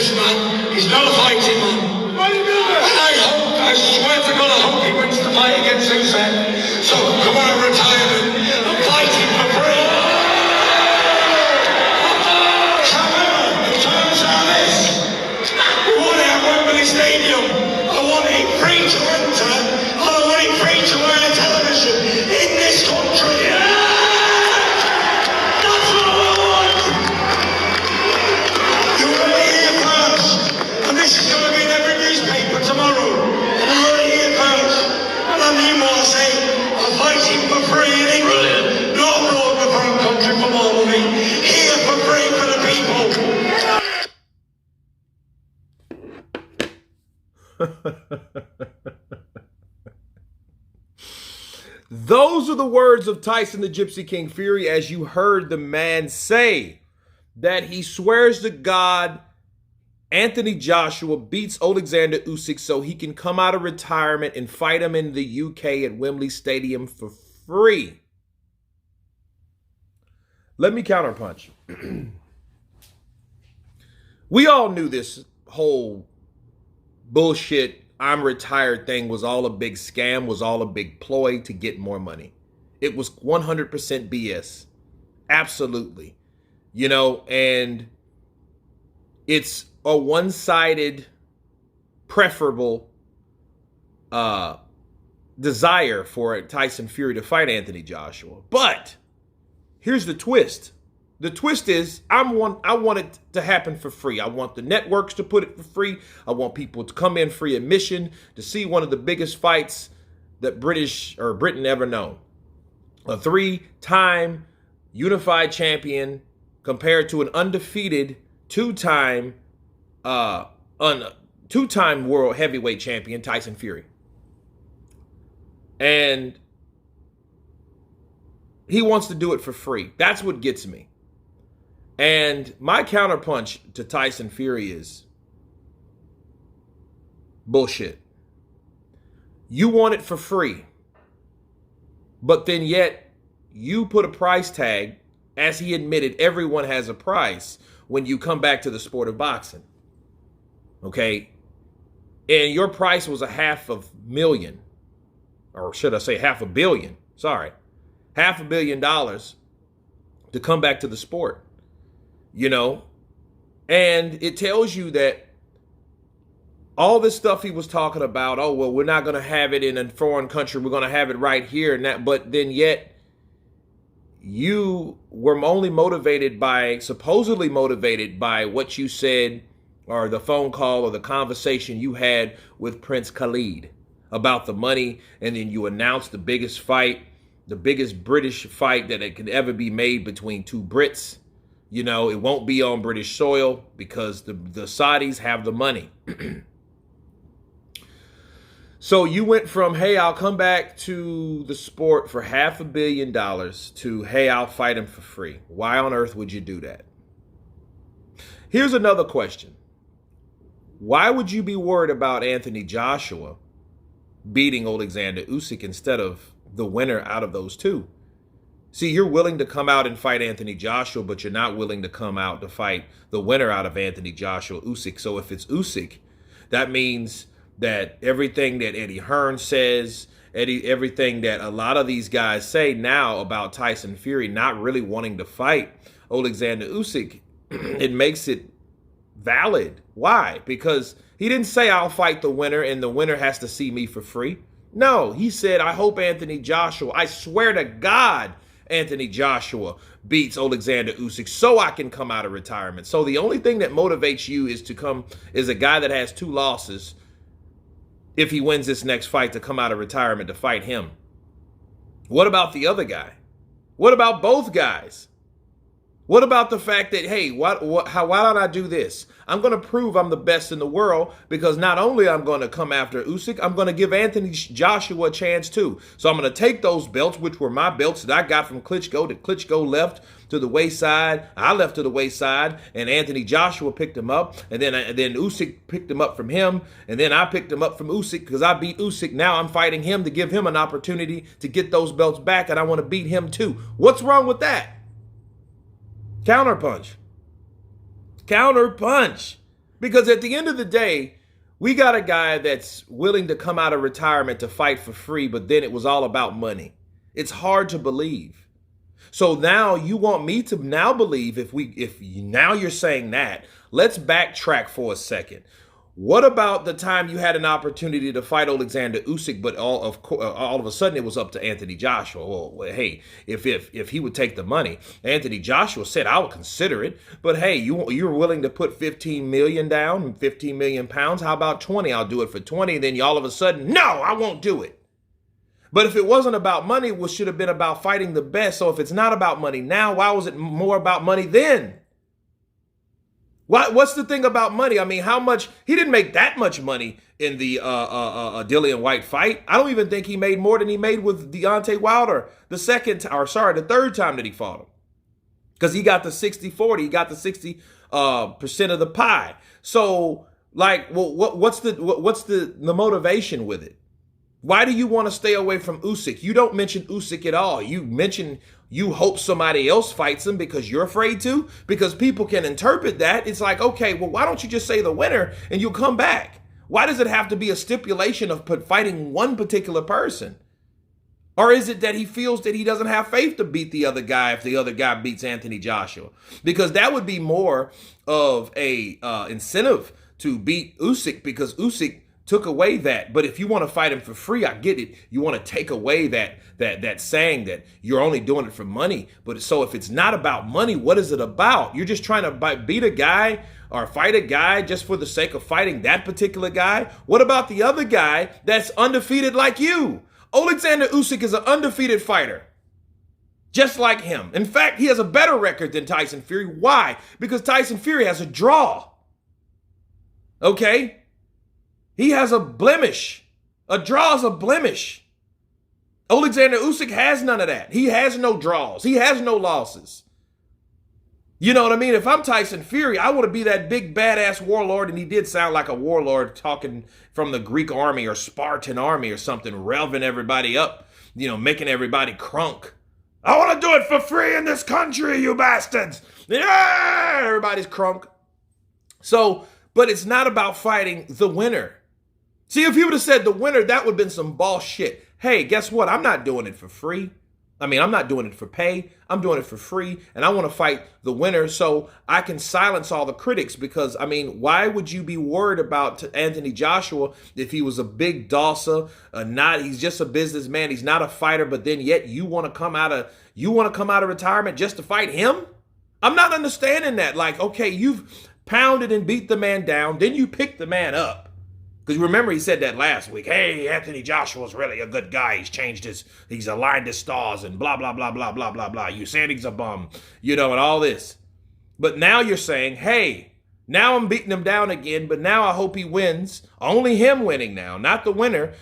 this man. He's not a fighting man. I swear to God, I hope he wins the fight against Usyk. So come out of retirement and fight him for free. However, the terms are this. We want it at Wembley Stadium. I want it free to enter. And I want it free to air television in this country. That's what I want. You heard it here first. And this is going to be in every newspaper tomorrow. And I heard it here first. And I mean what I say. I'm fighting for free in England. Not abroad in a foreign country for more money. Here for free for the people. Those are the words of Tyson the Gypsy King Fury, as you heard the man say that he swears to God Anthony Joshua beats Alexander Usyk so he can come out of retirement and fight him in the UK at Wembley Stadium for free. Let me counterpunch. We all knew this whole bullshit I'm retired thing was all a big scam, was all a big ploy to get more money. It was 100% BS. Absolutely. You know, and it's a one-sided, preferable desire for Tyson Fury to fight Anthony Joshua. But here's the twist. The twist is I want it to happen for free. I want the networks to put it for free. I want people to come in free admission to see one of the biggest fights that Britain ever known. A 3-time unified champion compared to an undefeated two-time world heavyweight champion, Tyson Fury. And he wants to do it for free. That's what gets me. And my counterpunch to Tyson Fury is bullshit. You want it for free, but then yet you put a price tag, as he admitted, everyone has a price when you come back to the sport of boxing. Okay? And your price was $500,000, or should I say $500 million? Sorry. $500 million to come back to the sport. You know, and it tells you that all this stuff he was talking about, oh, well, we're not going to have it in a foreign country. We're going to have it right here. And that, but then yet you were only supposedly motivated by what you said, or the phone call or the conversation you had with Prince Khalid about the money. And then you announced the biggest fight, the biggest British fight that it could ever be made between two Brits. You know, it won't be on British soil because the Saudis have the money. So you went from, hey, I'll come back to the sport for $500 million to, hey, I'll fight him for free. Why on earth would you do that? Here's another question. Why would you be worried about Anthony Joshua beating Alexander Usyk instead of the winner out of those two? See, you're willing to come out and fight Anthony Joshua, but you're not willing to come out to fight the winner out of Anthony Joshua, Usyk. So if it's Usyk, that means that everything that Eddie Hearn says, everything that a lot of these guys say now about Tyson Fury not really wanting to fight Alexander Usyk, it makes it valid. Why? Because he didn't say I'll fight the winner and the winner has to see me for free. No, he said, I hope Anthony Joshua, I swear to God, Anthony Joshua beats Alexander Usyk so I can come out of retirement. So the only thing that motivates you is a guy that has 2 losses, if he wins this next fight, to come out of retirement to fight him. What about the other guy? What about both guys? What about the fact that, hey, why don't I do this? I'm going to prove I'm the best in the world, because not only I'm going to come after Usyk, I'm going to give Anthony Joshua a chance too. So I'm going to take those belts, which were my belts that I got from Klitschko, that Klitschko left to the wayside. I left to the wayside, and Anthony Joshua picked him up, and then Usyk picked him up from him, and then I picked him up from Usyk because I beat Usyk. Now I'm fighting him to give him an opportunity to get those belts back, and I want to beat him too. What's wrong with that? Counterpunch. Counterpunch. Because at the end of the day, we got a guy that's willing to come out of retirement to fight for free, but then it was all about money. It's hard to believe. So now you want me to now believe if now you're saying that, let's backtrack for a second. What about the time you had an opportunity to fight Alexander Usyk, but all of a sudden it was up to Anthony Joshua? Well, hey, if he would take the money, Anthony Joshua said, I would consider it. But hey, you're willing to put 15 million down, 15 million pounds. How about 20? I'll do it for 20. And then you all of a sudden, no, I won't do it. But if it wasn't about money, it should have been about fighting the best. So if it's not about money now, why was it more about money then? What's the thing about money? I mean, how much? He didn't make that much money in the Dillian White fight. I don't even think he made more than he made with Deontay Wilder the third time that he fought him. Because he got the 60-40. He got the 60% of the pie. So, like, well, what's the motivation with it? Why do you want to stay away from Usyk? You don't mention Usyk at all. You mention you hope somebody else fights him because you're afraid to, because people can interpret that. It's like, okay, well, why don't you just say the winner and you'll come back? Why does it have to be a stipulation of fighting one particular person? Or is it that he feels that he doesn't have faith to beat the other guy if the other guy beats Anthony Joshua? Because that would be more of a incentive to beat Usyk, because Usyk took away that. But if you want to fight him for free, I get it. You want to take away that saying that you're only doing it for money. But so if it's not about money, what is it about? You're just trying to beat a guy or fight a guy just for the sake of fighting that particular guy? What about the other guy that's undefeated like you? Alexander Usyk is an undefeated fighter, just like him. In fact, he has a better record than Tyson Fury. Why? Because Tyson Fury has a draw. Okay? He has a blemish. A draw is a blemish. Alexander Usyk has none of that. He has no draws. He has no losses. You know what I mean? If I'm Tyson Fury, I want to be that big badass warlord, and he did sound like a warlord talking from the Greek army or Spartan army or something, revving everybody up, making everybody crunk. I want to do it for free in this country, you bastards. Yeah, everybody's crunk. So, but it's not about fighting the winner. See, if he would have said the winner, that would have been some bullshit. Hey, guess what? I'm not doing it for free. I'm not doing it for pay. I'm doing it for free. And I want to fight the winner so I can silence all the critics. Because, why would you be worried about Anthony Joshua if he was a big dosser? He's just a businessman. He's not a fighter. But then yet you want to come out of retirement just to fight him? I'm not understanding that. Like, okay, you've pounded and beat the man down. Then you pick the man up. Because remember, he said that last week. Hey, Anthony Joshua's really a good guy. He's aligned his stars and blah, blah, blah, blah, blah, blah, blah. You said he's a bum, and all this. But now you're saying, hey, now I'm beating him down again, but now I hope he wins. Only him winning now, not the winner,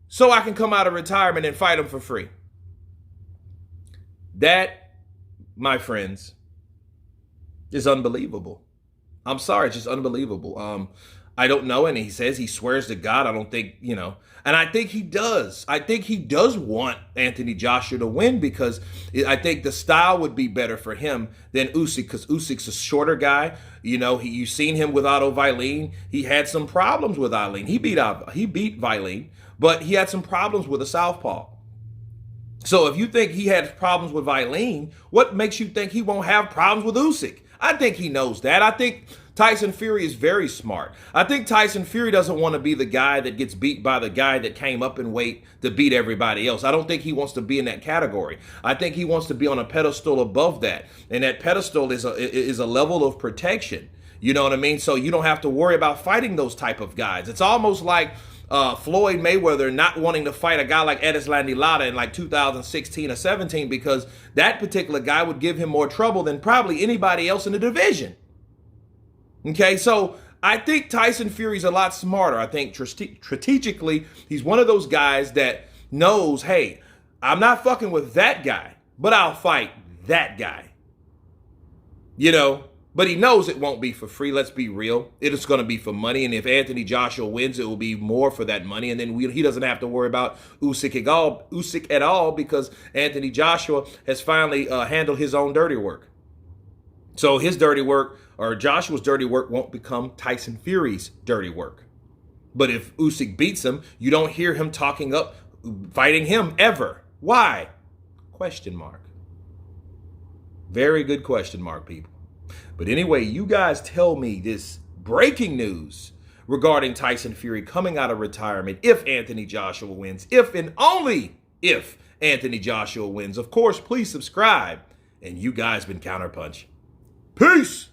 so I can come out of retirement and fight him for free. That, my friends, is unbelievable. I'm sorry, it's just unbelievable. I don't know. And he says he swears to God. I don't think, and I think he does. I think he does want Anthony Joshua to win because I think the style would be better for him than Usyk, because Usyk's a shorter guy. You've seen him with Otto Wallin. He had some problems with Wallin. He beat Wallin, but he had some problems with a southpaw. So if you think he had problems with Wallin, what makes you think he won't have problems with Usyk? I think he knows that. I think Tyson Fury is very smart. I think Tyson Fury doesn't want to be the guy that gets beat by the guy that came up in weight to beat everybody else. I don't think he wants to be in that category. I think he wants to be on a pedestal above that. And that pedestal is a level of protection. You know what I mean? So you don't have to worry about fighting those type of guys. It's almost like Floyd Mayweather not wanting to fight a guy like Erislandy Lara in like 2016 or 17 because that particular guy would give him more trouble than probably anybody else in the division. Okay, so I think Tyson Fury's a lot smarter. I think strategically, he's one of those guys that knows, hey, I'm not fucking with that guy, but I'll fight that guy. But he knows it won't be for free. Let's be real. It is going to be for money. And if Anthony Joshua wins, it will be more for that money. And then he doesn't have to worry about Usyk at all because Anthony Joshua has finally handled his own dirty work. So his dirty work or Joshua's dirty work won't become Tyson Fury's dirty work. But if Usyk beats him, you don't hear him talking up, fighting him ever. Why? Question mark. Very good question mark, people. But anyway, you guys tell me this breaking news regarding Tyson Fury coming out of retirement if Anthony Joshua wins, if and only if Anthony Joshua wins. Of course, please subscribe. And you guys been Counterpunch. Peace!